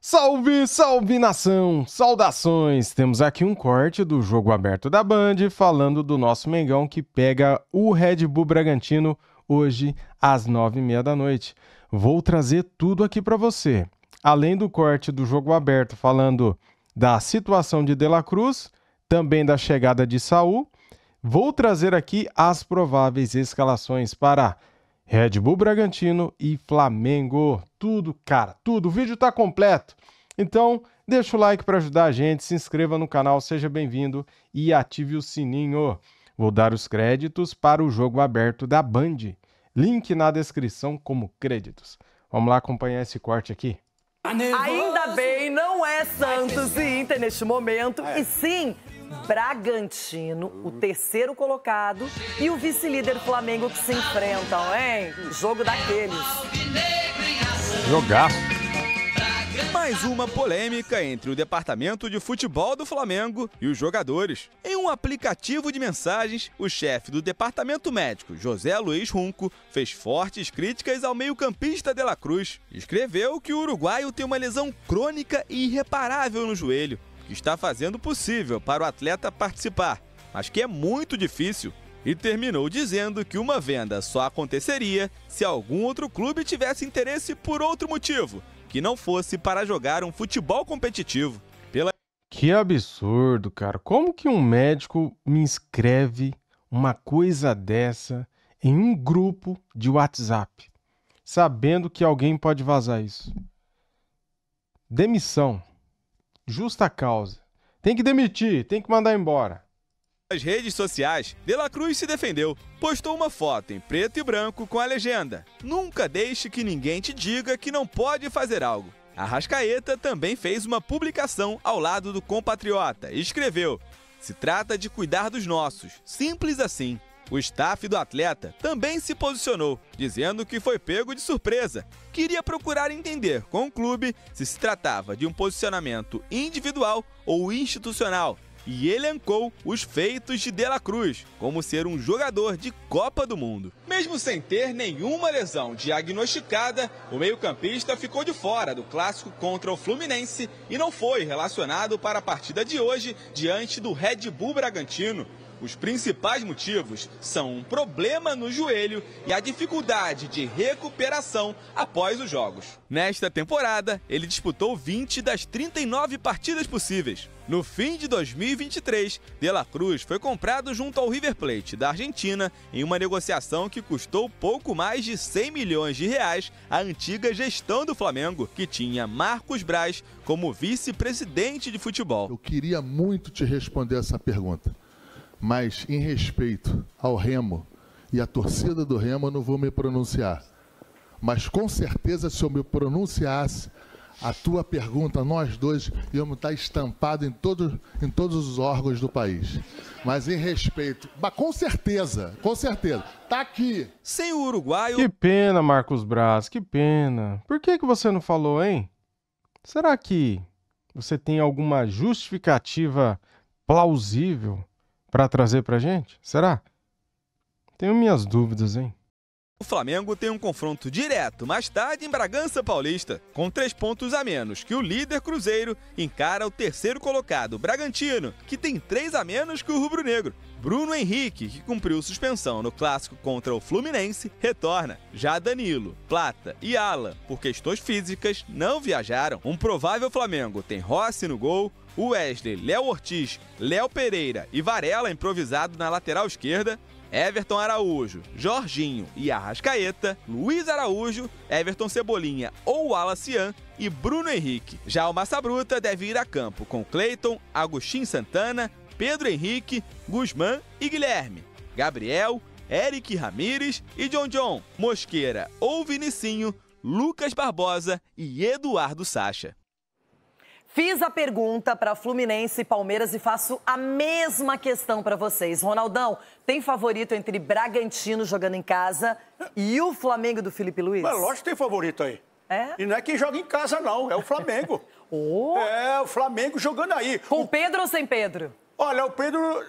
Salve, salve nação! Saudações! Temos aqui um corte do Jogo Aberto da Band falando do nosso Mengão que pega o Red Bull Bragantino hoje às 9h30 da noite. Vou trazer tudo aqui para você. Além do corte do Jogo Aberto falando da situação de La Cruz, também da chegada de Saul, vou trazer aqui as prováveis escalações para Red Bull Bragantino e Flamengo. Tudo, cara, tudo. O vídeo tá completo. Então, deixa o like para ajudar a gente, se inscreva no canal, seja bem-vindo e ative o sininho. Vou dar os créditos para o Jogo Aberto da Band. Link na descrição como créditos. Vamos lá acompanhar esse corte aqui. Ainda bem, não é Santos e Inter neste momento, e sim Bragantino, o terceiro colocado, e o vice-líder Flamengo que se enfrentam, hein? Jogo daqueles. Jogar. Mais uma polêmica entre o departamento de futebol do Flamengo e os jogadores. Em um aplicativo de mensagens, o chefe do departamento médico, José Luiz Runco, fez fortes críticas ao meio-campista De La Cruz. Escreveu que o uruguaio tem uma lesão crônica e irreparável no joelho, que está fazendo o possível para o atleta participar, mas que é muito difícil. E terminou dizendo que uma venda só aconteceria se algum outro clube tivesse interesse por outro motivo, que não fosse para jogar um futebol competitivo. Que absurdo, cara. Como que um médico me escreve uma coisa dessa em um grupo de WhatsApp, sabendo que alguém pode vazar isso? Demissão. Justa causa. Tem que demitir, tem que mandar embora. Nas redes sociais, De La Cruz se defendeu. Postou uma foto em preto e branco com a legenda: "Nunca deixe que ninguém te diga que não pode fazer algo". Arrascaeta também fez uma publicação ao lado do compatriota e escreveu: "Se trata de cuidar dos nossos, simples assim". O staff do atleta também se posicionou, dizendo que foi pego de surpresa. Queria procurar entender com o clube se tratava de um posicionamento individual ou institucional, e elencou os feitos de La Cruz, como ser um jogador de Copa do Mundo. Mesmo sem ter nenhuma lesão diagnosticada, o meio-campista ficou de fora do clássico contra o Fluminense e não foi relacionado para a partida de hoje diante do Red Bull Bragantino. Os principais motivos são um problema no joelho e a dificuldade de recuperação após os jogos. Nesta temporada, ele disputou 20 das 39 partidas possíveis. No fim de 2023, De La Cruz foi comprado junto ao River Plate da Argentina em uma negociação que custou pouco mais de 100 milhões de reais à antiga gestão do Flamengo, que tinha Marcos Braz como vice-presidente de futebol. Eu queria muito te responder essa pergunta, mas em respeito ao Remo e à torcida do Remo eu não vou me pronunciar. Mas com certeza, se eu me pronunciasse, a tua pergunta, nós dois íamos estar estampados em todos os órgãos do país. Mas em respeito, mas com certeza, tá aqui. Sem o uruguaio... Que pena, Marcos Braz, que pena. Por que você não falou, hein? Será que você tem alguma justificativa plausível para trazer pra gente? Será? Tenho minhas dúvidas, hein? O Flamengo tem um confronto direto mais tarde em Bragança Paulista. Com 3 pontos a menos que o líder Cruzeiro, encara o terceiro colocado Bragantino, que tem 3 a menos que o rubro-negro. Bruno Henrique, que cumpriu suspensão no clássico contra o Fluminense, retorna. Já Danilo, Plata e Alan, por questões físicas, não viajaram. Um provável Flamengo tem Rossi no gol, Wesley, Léo Ortiz, Léo Pereira e Varela improvisado na lateral esquerda, Everton Araújo, Jorginho e Arrascaeta, Luiz Araújo, Everton Cebolinha ou Alacian e Bruno Henrique. Já o Massa Bruta deve ir a campo com Cleiton, Agostinho Santana, Pedro Henrique, Guzmán e Guilherme, Gabriel, Eric Ramírez e John, Mosqueira ou Vinicinho, Lucas Barbosa e Eduardo Sacha. Fiz a pergunta para Fluminense e Palmeiras e faço a mesma questão para vocês. Ronaldão, tem favorito entre Bragantino jogando em casa e o Flamengo do Felipe Luiz? Mas lógico que tem favorito aí. É? E não é quem joga em casa, não. É o Flamengo. Oh. É o Flamengo jogando aí. Com Pedro ou sem Pedro? Olha, o Pedro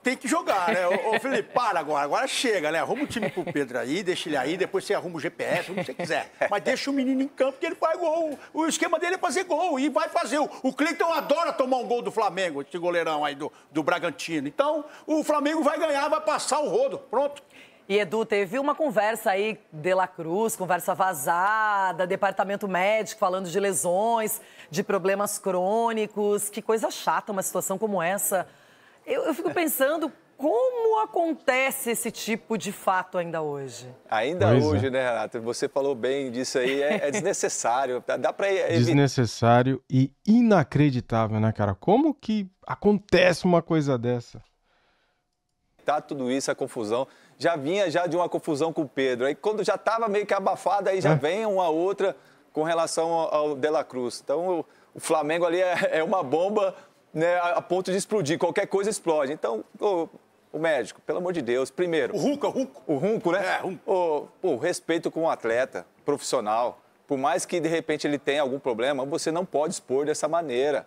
Tem que jogar, né? Ô, Felipe, para agora chega, né? Arruma o time pro Pedro aí, deixa ele aí, depois você arruma o GPS, como você quiser. Mas deixa o menino em campo que ele faz gol. O esquema dele é fazer gol e vai fazer. O Cleiton adora tomar um gol do Flamengo, esse goleirão aí do Bragantino. Então, o Flamengo vai ganhar, vai passar o rodo. Pronto. E, Edu, teve uma conversa aí, De La Cruz, conversa vazada, departamento médico falando de lesões, de problemas crônicos. Que coisa chata uma situação como essa. Eu fico pensando como acontece esse tipo de fato ainda hoje. Ainda hoje, né, Renato? Você falou bem disso aí, é desnecessário. Dá para evitar. Desnecessário e inacreditável, né, cara? Como que acontece uma coisa dessa? Tá tudo isso, a confusão. Já vinha de uma confusão com o Pedro. Aí quando já estava meio que abafada, aí já vem uma outra com relação ao De La Cruz. Então o Flamengo ali é uma bomba, né, a ponto de explodir. Qualquer coisa explode. Então, o médico, pelo amor de Deus, primeiro... O Runco, né? Respeito com o atleta profissional. Por mais que, de repente, ele tenha algum problema, você não pode expor dessa maneira.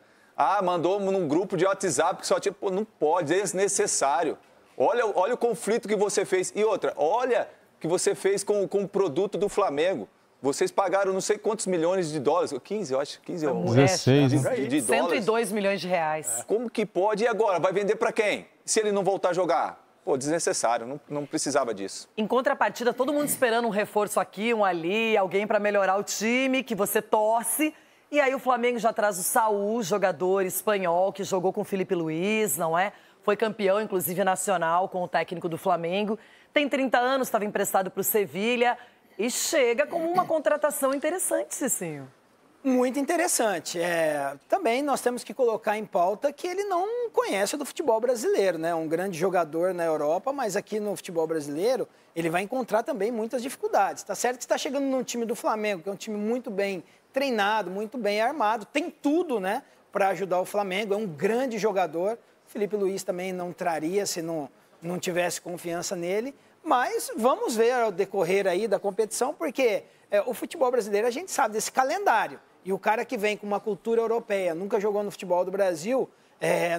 Mandou num grupo de WhatsApp que só tinha... não pode, é desnecessário. Olha o conflito que você fez. E outra, olha o que você fez com o produto do Flamengo. Vocês pagaram não sei quantos milhões de dólares. 15, eu acho. 15 ou 16 de dólares. 102 milhões de reais. Como que pode? E agora? Vai vender para quem? Se ele não voltar a jogar? Pô, desnecessário. Não precisava disso. Em contrapartida, todo mundo esperando um reforço aqui, um ali, alguém para melhorar o time, que você torce. E aí o Flamengo já traz o Saúl, jogador espanhol, que jogou com o Felipe Luiz, não é? Foi campeão, inclusive, nacional com o técnico do Flamengo. Tem 30 anos, estava emprestado para o Sevilha e chega como uma contratação interessante, Cicinho. Muito interessante. Também nós temos que colocar em pauta que ele não conhece do futebol brasileiro, né? Um grande jogador na Europa, mas aqui no futebol brasileiro ele vai encontrar também muitas dificuldades. Tá certo que está chegando no time do Flamengo, que é um time muito bem treinado, muito bem armado, tem tudo, né, para ajudar o Flamengo, é um grande jogador. Felipe Luiz também não traria se não tivesse confiança nele. Mas vamos ver ao decorrer aí da competição, porque o futebol brasileiro a gente sabe desse calendário. E o cara que vem com uma cultura europeia, nunca jogou no futebol do Brasil,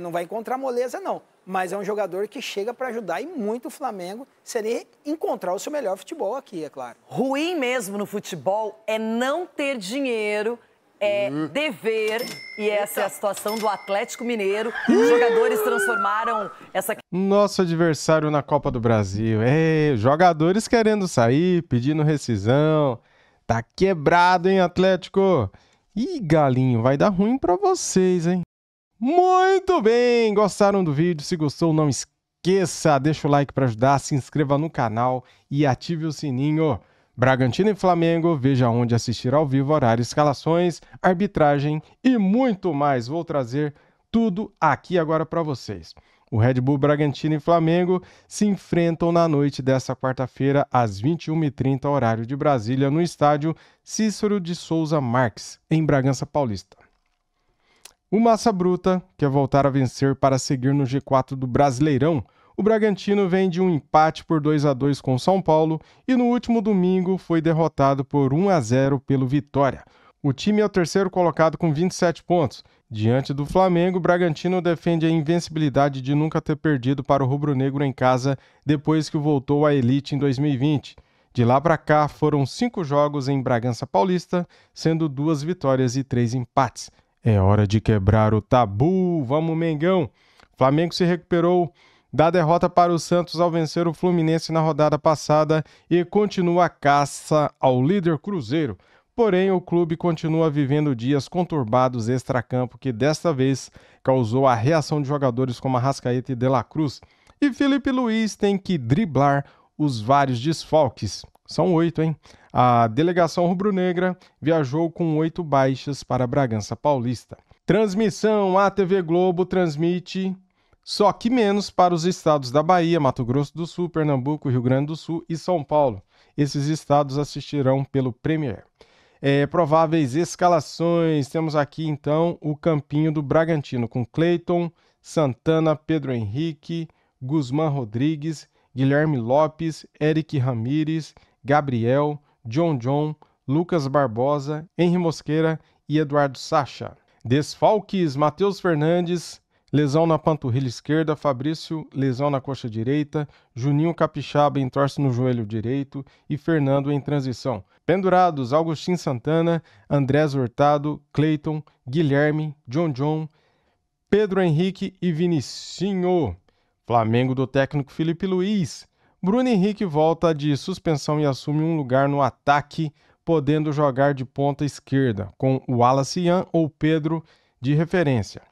não vai encontrar moleza, não. Mas é um jogador que chega para ajudar e muito o Flamengo se ele encontrar o seu melhor futebol aqui, é claro. Ruim mesmo no futebol é não ter dinheiro, é dever, e essa é a situação do Atlético Mineiro. Os jogadores transformaram essa... Nosso adversário na Copa do Brasil. Jogadores querendo sair, pedindo rescisão. Tá quebrado, hein, Atlético? Ih, galinho, vai dar ruim pra vocês, hein? Muito bem! Gostaram do vídeo? Se gostou, não esqueça, deixa o like pra ajudar, se inscreva no canal e ative o sininho. Bragantino e Flamengo, veja onde assistir ao vivo, horário, escalações, arbitragem e muito mais. Vou trazer tudo aqui agora para vocês. O Red Bull Bragantino e Flamengo se enfrentam na noite desta quarta-feira às 21h30, horário de Brasília, no estádio Cícero de Souza Marques, em Bragança Paulista. O Massa Bruta quer voltar a vencer para seguir no G4 do Brasileirão. O Bragantino vem de um empate por 2-2 com o São Paulo e no último domingo foi derrotado por 1-0 pelo Vitória. O time é o terceiro colocado com 27 pontos. Diante do Flamengo, o Bragantino defende a invencibilidade de nunca ter perdido para o rubro-negro em casa depois que voltou à elite em 2020. De lá para cá foram 5 jogos em Bragança Paulista, sendo 2 vitórias e 3 empates. É hora de quebrar o tabu, vamos Mengão! Flamengo se recuperou da derrota para o Santos ao vencer o Fluminense na rodada passada e continua a caça ao líder Cruzeiro. Porém, o clube continua vivendo dias conturbados extracampo que desta vez causou a reação de jogadores como Arrascaeta e De La Cruz. E Felipe Luiz tem que driblar os vários desfalques. São 8, hein? A delegação rubro-negra viajou com 8 baixas para Bragança Paulista. Transmissão: a TV Globo transmite... Só que menos para os estados da Bahia, Mato Grosso do Sul, Pernambuco, Rio Grande do Sul e São Paulo. Esses estados assistirão pelo Premier. Prováveis escalações. Temos aqui, então, o campinho do Bragantino, com Cleiton, Santana, Pedro Henrique, Guzmán Rodrigues, Guilherme Lopes, Eric Ramírez, Gabriel, John, Lucas Barbosa, Henry Mosqueira e Eduardo Sacha. Desfalques: Matheus Fernandes, lesão na panturrilha esquerda, Fabrício, lesão na coxa direita, Juninho Capixaba entorse no joelho direito e Fernando em transição. Pendurados, Augustin Santana, Andrés Hurtado, Cleiton, Guilherme, John, Pedro Henrique e Vinicinho. Flamengo do técnico Felipe Luiz. Bruno Henrique volta de suspensão e assume um lugar no ataque, podendo jogar de ponta esquerda, com o Wallace Ian ou Pedro de referência,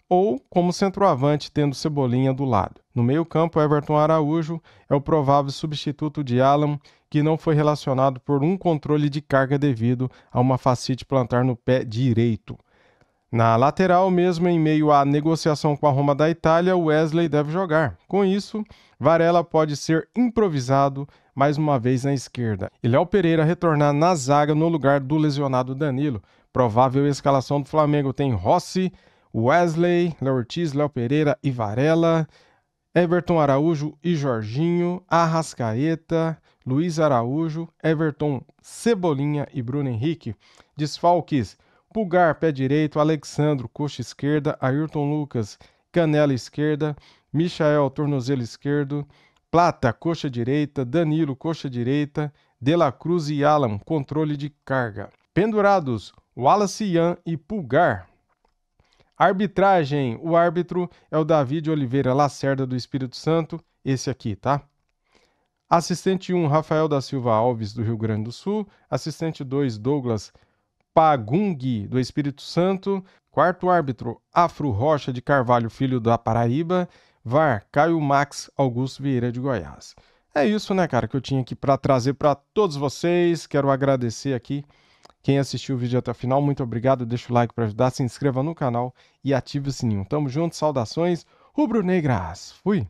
ou como centroavante, tendo Cebolinha do lado. No meio-campo, Everton Araújo é o provável substituto de Alan, que não foi relacionado por um controle de carga devido a uma fascite plantar no pé direito. Na lateral, mesmo em meio à negociação com a Roma da Itália, Wesley deve jogar. Com isso, Varela pode ser improvisado mais uma vez na esquerda. E Léo Pereira retornar na zaga no lugar do lesionado Danilo. Provável escalação do Flamengo tem Rossi, Wesley, Léo Ortiz, Léo Pereira e Varela, Everton Araújo e Jorginho, Arrascaeta, Luiz Araújo, Everton, Cebolinha e Bruno Henrique. Desfalques: Pulgar, pé direito, Alexandro, coxa esquerda, Ayrton Lucas, canela esquerda, Michael, tornozelo esquerdo, Plata, coxa direita, Danilo, coxa direita, De La Cruz e Alan, controle de carga. Pendurados, Wallace Ian e Pulgar. Arbitragem: o árbitro é o David Oliveira Lacerda do Espírito Santo, esse aqui, tá? Assistente 1, Rafael da Silva Alves, do Rio Grande do Sul. Assistente 2, Douglas Pagungi, do Espírito Santo. Quarto árbitro, Afro Rocha de Carvalho, filho da Paraíba. VAR, Caio Max Augusto Vieira de Goiás. É isso, né, cara, que eu tinha aqui para trazer para todos vocês. Quero agradecer aqui quem assistiu o vídeo até o final. Muito obrigado, deixa o like para ajudar, se inscreva no canal e ative o sininho. Tamo junto, saudações rubro-negras. Fui!